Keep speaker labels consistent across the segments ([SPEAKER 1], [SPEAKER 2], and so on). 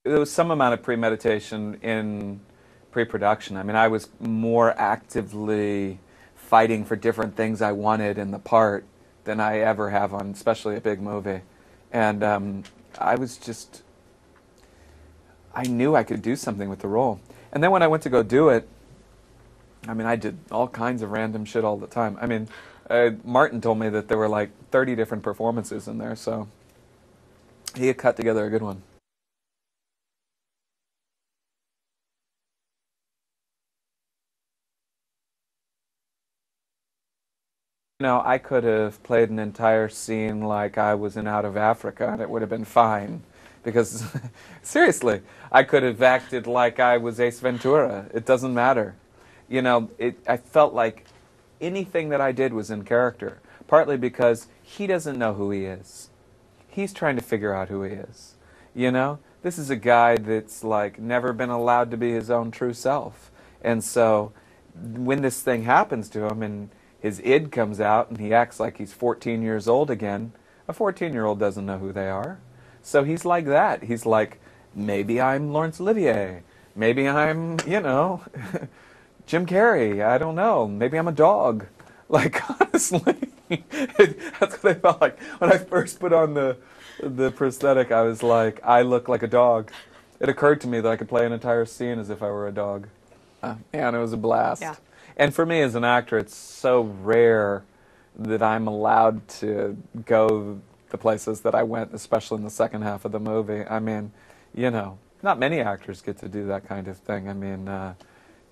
[SPEAKER 1] there was some amount of premeditation in pre-production. I mean, I was more actively fighting for different things I wanted in the part than I ever have on, especially a big movie. And I was just, I knew I could do something with the role. And then when I went to go do it, I mean, I did all kinds of random shit all the time. I mean, Martin told me that there were like 30 different performances in there, so he had cut together a good one. You know, I could have played an entire scene like I was in Out of Africa, and it would have been fine. Because, seriously, I could have acted like I was Ace Ventura. It doesn't matter. You know, I felt like anything that I did was in character, partly because he doesn't know who he is. He's trying to figure out who he is. You know, this is a guy that's like never been allowed to be his own true self. And so when this thing happens to him and his id comes out and he acts like he's 14 years old again, a 14-year-old doesn't know who they are. So he's like that. He's like, maybe I'm Laurence Olivier. Maybe I'm, you know, Jim Carrey. I don't know. Maybe I'm a dog. Like, honestly, that's what I felt like. When I first put on the prosthetic, I was like, I look like a dog. It occurred to me that I could play an entire scene as if I were a dog. And it was a blast.
[SPEAKER 2] Yeah.
[SPEAKER 1] And for me as an actor, it's so rare that I'm allowed to go the places that I went, especially in the second half of the movie. I mean, you know, not many actors get to do that kind of thing. I mean,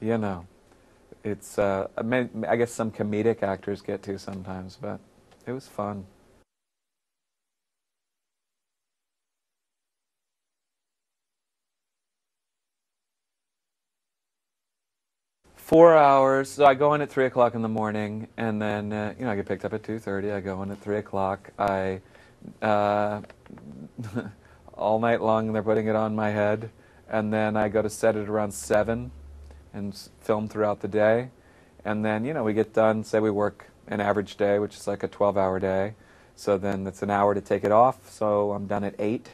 [SPEAKER 1] you know, it's, I guess some comedic actors get to sometimes, but it was fun. 4 hours. So I go in at 3 o'clock in the morning, and then you know, I get picked up at 2:30. I go in at 3 o'clock. I uh, all night long they're putting it on my head, and then I go to set it around 7, and film throughout the day, and then you know we get done. Say we work an average day, which is like a 12-hour day. So then it's an hour to take it off. So I'm done at 8,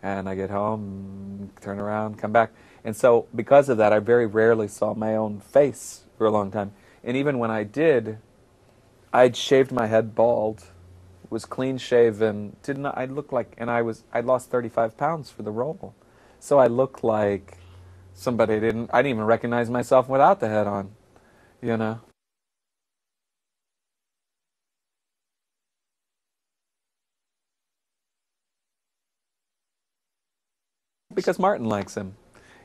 [SPEAKER 1] and I get home, turn around, come back. And so because of that, I very rarely saw my own face for a long time. And even when I did, I'd shaved my head bald, was clean shaven, didn't I looked like, and I lost 35 pounds for the role. So I looked like somebody I didn't even recognize myself without the head on, you know. Because Martin likes him.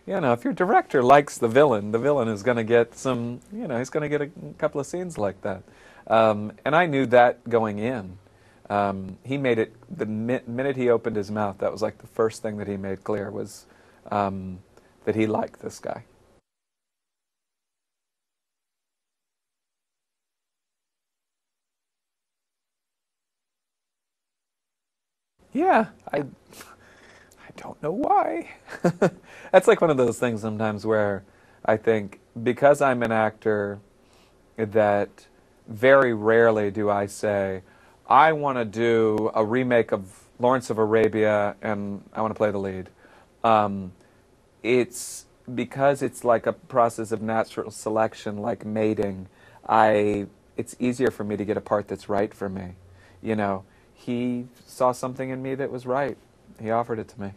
[SPEAKER 1] You know, if your director likes the villain is going to get some, you know, he's going to get a couple of scenes like that. And I knew that going in. He made it, the minute he opened his mouth, that was like the first thing that he made clear was that he liked this guy. Yeah, I don't know why. That's like one of those things sometimes where I think because I'm an actor that very rarely do I say, I want to do a remake of Lawrence of Arabia and I want to play the lead. Um, it's because it's like a process of natural selection, like mating. It's easier for me to get a part that's right for me. You know, he saw something in me that was right. He offered it to me.